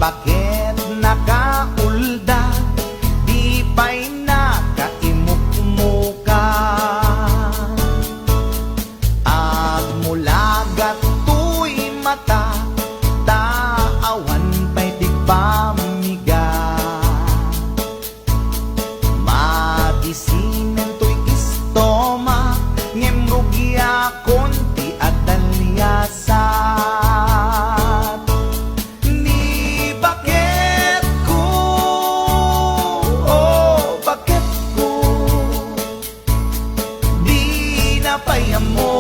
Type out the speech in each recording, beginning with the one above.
Bakit nakaulda, di pa'y nakaimukmuka? Agmulagat tuy mata, taawan pa'y di pamiga. Mabisinen tuy istoma, ngemrugya konti at dalyasat. Ni bakit ko, oh bakit ko, di napayamo,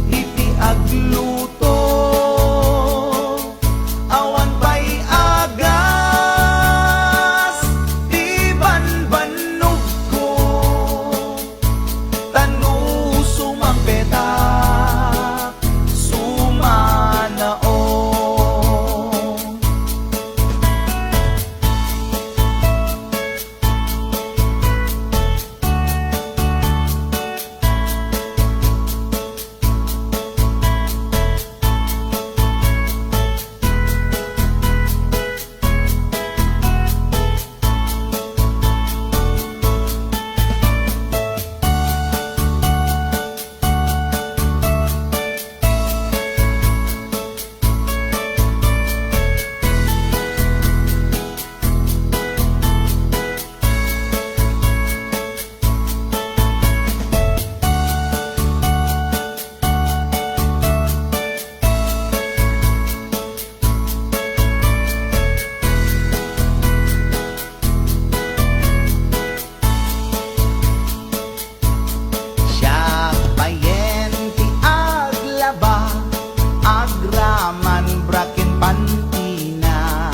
iti agluto, awan pa'y agas, di banbanog ko, tanu sumang petak, sumanao. Siya payen ti aglaba, agraman braken pantina,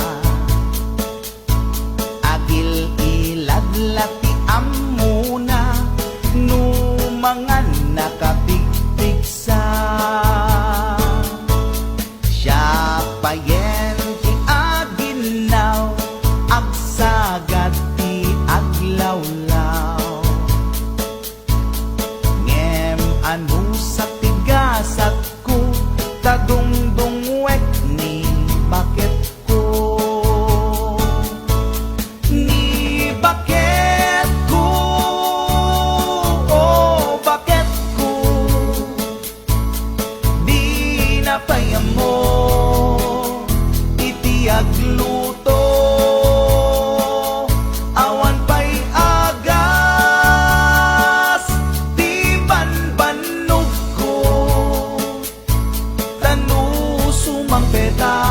agil iladlati amuna, numangan nakapigpigsa. Siya payen ti aginaw, agsagad ti aglawlaw. Ngem anu sa tigasat ko, tadungdungwek ni bakit ko. Ni bakit ko, oh bakit ko, di napayamo, iti agluto, awan pa'y agas, di banbanog ko, tanu sumang petak.